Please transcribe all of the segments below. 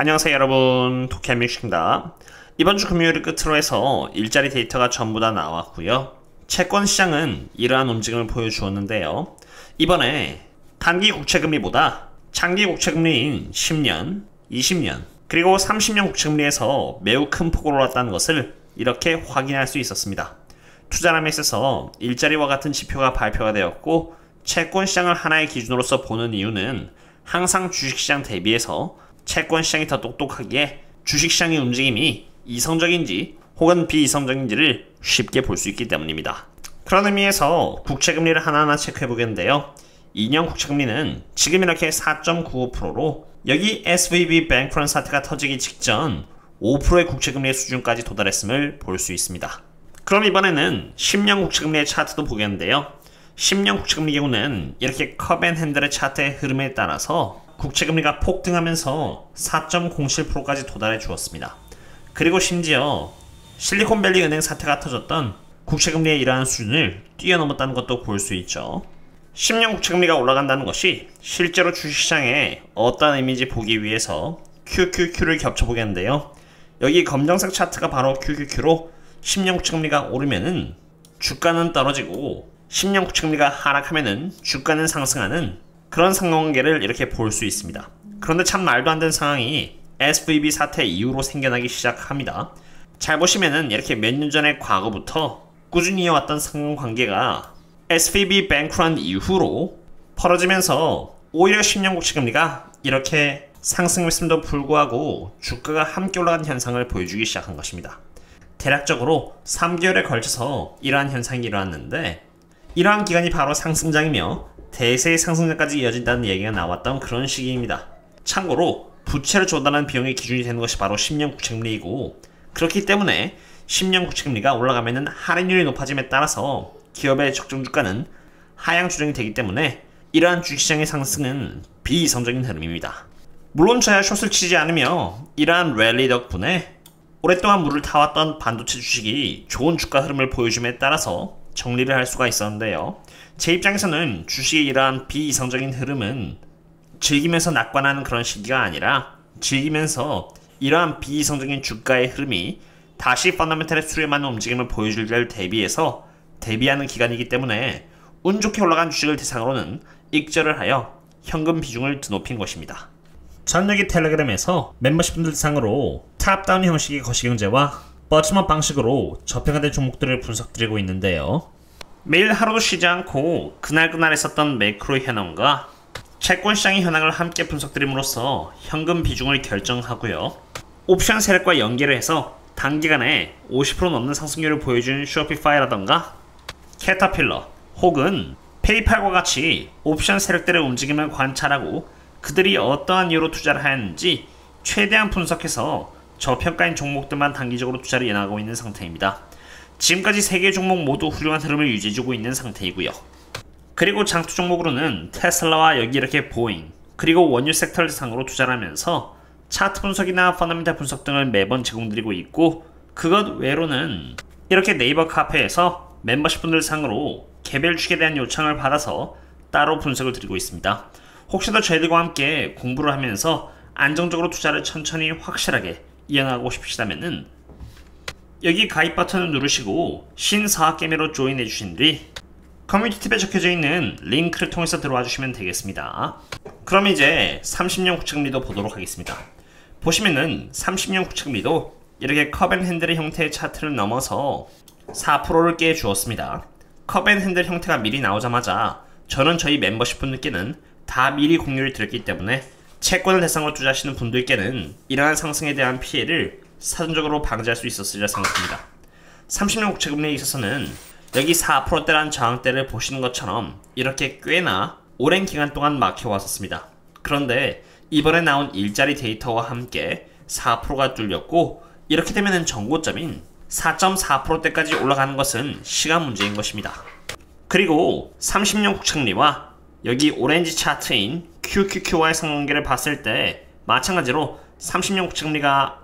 안녕하세요 여러분, 토끼한명식입니다. 이번 주 금요일을 끝으로 해서 일자리 데이터가 전부 다 나왔고요. 채권 시장은 이러한 움직임을 보여주었는데요. 이번에 단기 국채금리보다 장기 국채금리인 10년, 20년, 그리고 30년 국채금리에서 매우 큰 폭으로 올랐다는 것을 이렇게 확인할 수 있었습니다. 투자람에 있어서 일자리와 같은 지표가 발표가 되었고, 채권 시장을 하나의 기준으로서 보는 이유는 항상 주식시장 대비해서 채권 시장이 더 똑똑하기에 주식시장의 움직임이 이성적인지 혹은 비이성적인지를 쉽게 볼 수 있기 때문입니다. 그런 의미에서 국채금리를 하나하나 체크해 보겠는데요. 2년 국채금리는 지금 이렇게 4.95%로 여기 SVB 뱅크런 사태가 터지기 직전 5%의 국채금리의 수준까지 도달했음을 볼 수 있습니다. 그럼 이번에는 10년 국채금리의 차트도 보겠는데요. 10년 국채금리 경우는 이렇게 컵앤핸들의 차트의 흐름에 따라서 국채금리가 폭등하면서 4.07%까지 도달해 주었습니다. 그리고 심지어 실리콘밸리 은행 사태가 터졌던 국채금리의 이러한 수준을 뛰어넘었다는 것도 볼 수 있죠. 10년 국채금리가 올라간다는 것이 실제로 주식시장에 어떤 의미인지 보기 위해서 QQQ를 겹쳐보겠는데요. 여기 검정색 차트가 바로 QQQ로 10년 국채금리가 오르면은 주가는 떨어지고 10년 국채금리가 하락하면은 주가는 상승하는 그런 상관관계를 이렇게 볼 수 있습니다. 그런데 참 말도 안 되는 상황이 SVB 사태 이후로 생겨나기 시작합니다. 잘 보시면은 이렇게 몇 년 전의 과거부터 꾸준히 이어왔던 상관관계가 SVB 뱅크런 이후로 벌어지면서 오히려 10년 국채금리가 이렇게 상승했음에도 불구하고 주가가 함께 올라간 현상을 보여주기 시작한 것입니다. 대략적으로 3개월에 걸쳐서 이러한 현상이 일어났는데, 이러한 기간이 바로 상승장이며 대세의 상승장까지 이어진다는 얘기가 나왔던 그런 시기입니다. 참고로 부채를 조달하는 비용의 기준이 되는 것이 바로 10년 국채금리이고, 그렇기 때문에 10년 국채금리가 올라가면 할인율이 높아짐에 따라서 기업의 적정 주가는 하향 조정이 되기 때문에 이러한 주식시장의 상승은 비이성적인 흐름입니다. 물론 저야 숏을 치지 않으며 이러한 랠리 덕분에 오랫동안 물을 타왔던 반도체 주식이 좋은 주가 흐름을 보여줌에 따라서 정리를 할 수가 있었는데요. 제 입장에서는 주식의 이러한 비이성적인 흐름은 즐기면서 낙관하는 그런 시기가 아니라 즐기면서 이러한 비이성적인 주가의 흐름이 다시 펀더멘털의 수렴하는 움직임을 보여줄 때를 대비하는 기간이기 때문에 운 좋게 올라간 주식을 대상으로는 익절을 하여 현금 비중을 드높인 것입니다. 전 여기 텔레그램에서 멤버십분들 대상으로 탑다운 형식의 거시경제와 버츠먼 방식으로 저평가된 종목들을 분석드리고 있는데요. 매일 하루도 쉬지 않고 그날그날 했었던 매크로 현황과 채권 시장의 현황을 함께 분석드림으로써 현금 비중을 결정하고요. 옵션 세력과 연계를 해서 단기간에 50% 넘는 상승률을 보여준 쇼피파이라던가 캐터필러 혹은 페이팔과 같이 옵션 세력들의 움직임을 관찰하고 그들이 어떠한 이유로 투자를 하였는지 최대한 분석해서 저평가인 종목들만 단기적으로 투자를 이어나가고 있는 상태입니다. 지금까지 3개 종목 모두 훌륭한 흐름을 유지해주고 있는 상태이고요. 그리고 장투 종목으로는 테슬라와 여기 이렇게 보잉, 그리고 원유 섹터를 대상으로 투자를 하면서 차트 분석이나 펀더멘탈 분석 등을 매번 제공드리고 있고, 그것 외로는 이렇게 네이버 카페에서 멤버십 분들 상으로 개별 주식에 대한 요청을 받아서 따로 분석을 드리고 있습니다. 혹시나 저희들과 함께 공부를 하면서 안정적으로 투자를 천천히 확실하게 이어나가고 싶으시다면은 여기 가입 버튼을 누르시고 신사학개미로 조인해 주신 뒤 커뮤니티 탭에 적혀져 있는 링크를 통해서 들어와 주시면 되겠습니다. 그럼 이제 30년 국채금리도 보도록 하겠습니다. 보시면은 30년 국채금리도 이렇게 컵앤핸들의 형태의 차트를 넘어서 4%를 깨 주었습니다. 컵앤핸들 형태가 미리 나오자마자 저는 저희 멤버십 분들께는 다 미리 공유를 드렸기 때문에 채권을 대상으로 투자하시는 분들께는 이러한 상승에 대한 피해를 사전적으로 방지할 수 있었으리라 생각합니다. 30년 국채금리에 있어서는 여기 4%대라는 저항대를 보시는 것처럼 이렇게 꽤나 오랜 기간 동안 막혀왔었습니다. 그런데 이번에 나온 일자리 데이터와 함께 4%가 뚫렸고, 이렇게 되면 전고점인 4.4%대까지 올라가는 것은 시간 문제인 것입니다. 그리고 30년 국채금리와 여기 오렌지 차트인 QQQ와의 상관관계를 봤을 때 마찬가지로 30년 국채금리가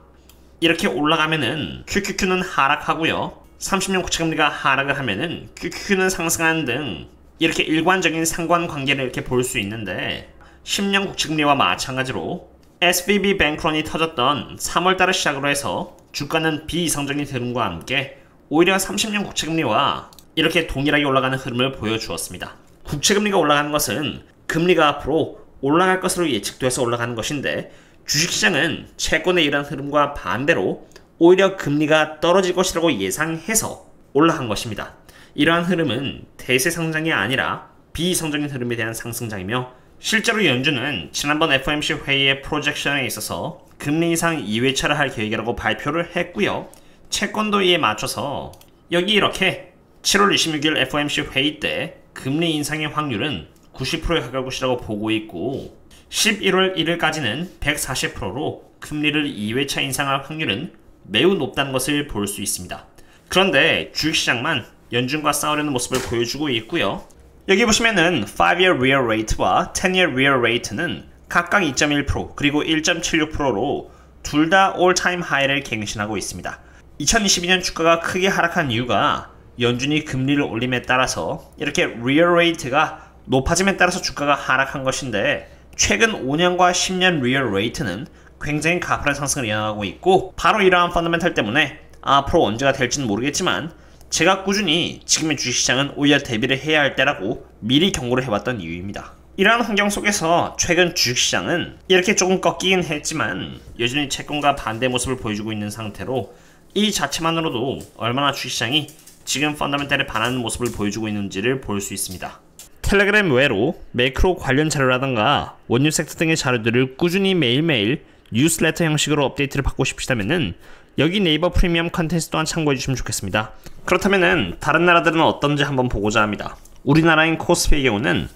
이렇게 올라가면은 QQQ는 하락하고요, 30년 국채금리가 하락을 하면은 QQQ는 상승하는 등 이렇게 일관적인 상관관계를 이렇게 볼 수 있는데, 10년 국채금리와 마찬가지로 SVB 뱅크런이 터졌던 3월달을 시작으로 해서 주가는 비이성적인 흐름과 함께 오히려 30년 국채금리와 이렇게 동일하게 올라가는 흐름을 보여주었습니다. 국채금리가 올라가는 것은 금리가 앞으로 올라갈 것으로 예측돼서 올라가는 것인데, 주식시장은 채권의 이러한 흐름과 반대로 오히려 금리가 떨어질 것이라고 예상해서 올라간 것입니다. 이러한 흐름은 대세 상장이 아니라 비이성적인 흐름에 대한 상승장이며, 실제로 연준은 지난번 FOMC 회의의 프로젝션에 있어서 금리 인상 2회차를 할 계획이라고 발표를 했고요. 채권도 이에 맞춰서 여기 이렇게 7월 26일 FOMC 회의 때 금리 인상의 확률은 90%에 가까울 것이라고 보고 있고, 11월 1일까지는 140%로 금리를 2회차 인상할 확률은 매우 높다는 것을 볼 수 있습니다. 그런데 주식시장만 연준과 싸우려는 모습을 보여주고 있고요. 여기 보시면은 5-year real rate와 10-year real rate는 각각 2.1% 그리고 1.76%로 둘 다 all-time high를 갱신하고 있습니다. 2022년 주가가 크게 하락한 이유가 연준이 금리를 올림에 따라서 이렇게 real rate가 높아짐에 따라서 주가가 하락한 것인데, 최근 5년과 10년 real rate는 굉장히 가파른 상승을 이어나가고 있고, 바로 이러한 펀더멘털 때문에 앞으로 언제가 될지는 모르겠지만 제가 꾸준히 지금의 주식시장은 오히려 대비를 해야 할 때라고 미리 경고를 해봤던 이유입니다. 이러한 환경 속에서 최근 주식시장은 이렇게 조금 꺾이긴 했지만 여전히 채권과 반대 모습을 보여주고 있는 상태로, 이 자체만으로도 얼마나 주식시장이 지금 펀더멘털에 반하는 모습을 보여주고 있는지를 볼 수 있습니다. 텔레그램 외로 매크로 관련 자료라던가 원유 섹터 등의 자료들을 꾸준히 매일매일 뉴스레터 형식으로 업데이트를 받고 싶으시다면은 여기 네이버 프리미엄 컨텐츠 또한 참고해 주시면 좋겠습니다. 그렇다면은 다른 나라들은 어떤지 한번 보고자 합니다. 우리나라인 코스피의 경우는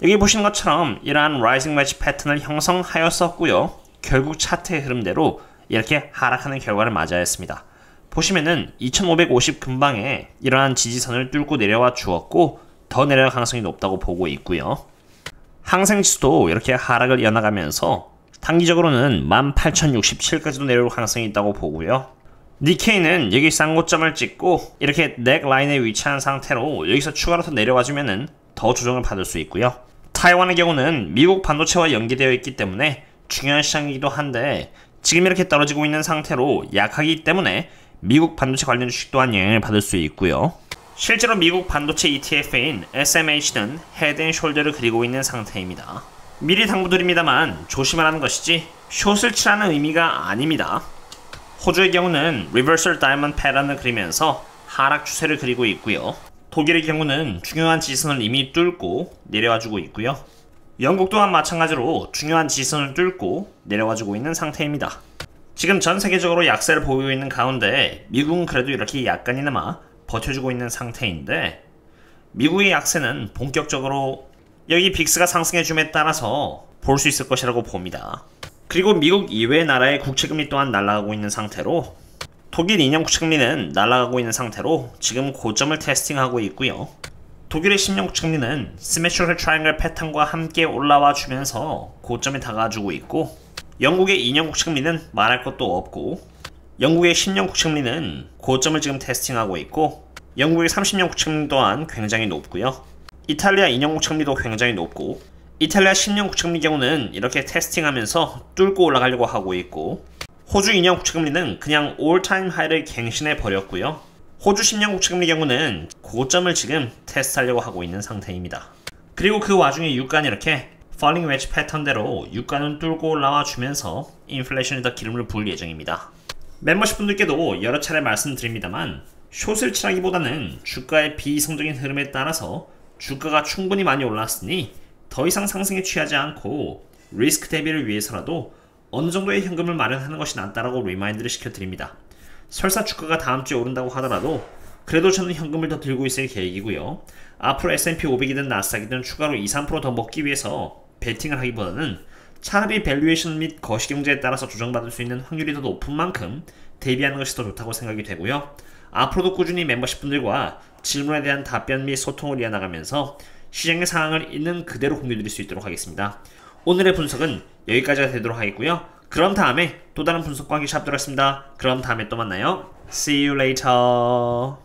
여기 보시는 것처럼 이러한 라이징 웨지 패턴을 형성하였었고요. 결국 차트의 흐름대로 이렇게 하락하는 결과를 맞이하였습니다. 보시면은 2550 근방에 이러한 지지선을 뚫고 내려와 주었고, 더 내려갈 가능성이 높다고 보고 있고요. 항생지수도 이렇게 하락을 이어나가면서 단기적으로는 18,067까지도 내려올 가능성이 있다고 보고요. 니케이는 여기 쌍고점을 찍고 이렇게 넥 라인에 위치한 상태로 여기서 추가로 더 내려와주면은 더 조정을 받을 수 있고요. 타이완의 경우는 미국 반도체와 연계되어 있기 때문에 중요한 시장이기도 한데, 지금 이렇게 떨어지고 있는 상태로 약하기 때문에 미국 반도체 관련 주식 또한 영향을 받을 수 있고요. 실제로 미국 반도체 ETF인 SMH는 헤드앤숄더를 그리고 있는 상태입니다. 미리 당부드립니다만 조심하라는 것이지 숏을 치라는 의미가 아닙니다. 호주의 경우는 리버설 다이먼드 패턴을 그리면서 하락 추세를 그리고 있고요. 독일의 경우는 중요한 지지선을 이미 뚫고 내려와주고 있고요. 영국 또한 마찬가지로 중요한 지지선을 뚫고 내려와주고 있는 상태입니다. 지금 전 세계적으로 약세를 보이고 있는 가운데 미국은 그래도 이렇게 약간이나마 버텨주고 있는 상태인데, 미국의 약세는 본격적으로 여기 빅스가 상승해줌에 따라서 볼 수 있을 것이라고 봅니다. 그리고 미국 이외의 나라의 국채금리 또한 날아가고 있는 상태로, 독일 2년 국채금리는 날아가고 있는 상태로 지금 고점을 테스팅하고 있고요. 독일의 10년 국채금리는 시메트리컬 트라이앵글 패턴과 함께 올라와 주면서 고점에 다가와주고 있고, 영국의 2년 국채금리는 말할 것도 없고, 영국의 10년 국채금리는 고점을 지금 테스팅하고 있고, 영국의 30년 국채금리 또한 굉장히 높고요. 이탈리아 2년 국채금리도 굉장히 높고, 이탈리아 10년 국채금리 경우는 이렇게 테스팅하면서 뚫고 올라가려고 하고 있고, 호주 2년 국채금리는 그냥 올타임 하이를 갱신해 버렸고요. 호주 10년 국채금리 경우는 고점을 지금 테스트하려고 하고 있는 상태입니다. 그리고 그 와중에 유가는 이렇게 falling wedge 패턴대로 유가는 뚫고 올라와 주면서 인플레이션에 더 기름을 부을 예정입니다. 멤버십 분들께도 여러 차례 말씀드립니다만, 숏을 치라기보다는 주가의 비이성적인 흐름에 따라서 주가가 충분히 많이 올랐으니 더 이상 상승에 취하지 않고 리스크 대비를 위해서라도 어느 정도의 현금을 마련하는 것이 낫다라고 리마인드를 시켜드립니다. 설사 주가가 다음 주에 오른다고 하더라도 그래도 저는 현금을 더 들고 있을 계획이고요. 앞으로 S&P 500이든 나스닥이든 추가로 2-3% 더 먹기 위해서 베팅을 하기보다는 차라리 밸류에이션 및 거시경제에 따라서 조정받을 수 있는 확률이 더 높은 만큼 대비하는 것이 더 좋다고 생각이 되고요. 앞으로도 꾸준히 멤버십 분들과 질문에 대한 답변 및 소통을 이어나가면서 시장의 상황을 있는 그대로 공유드릴 수 있도록 하겠습니다. 오늘의 분석은 여기까지가 되도록 하겠고요. 그럼 다음에 또 다른 분석과 함께 샵도록 하겠습니다. 그럼 다음에 또 만나요. See you later.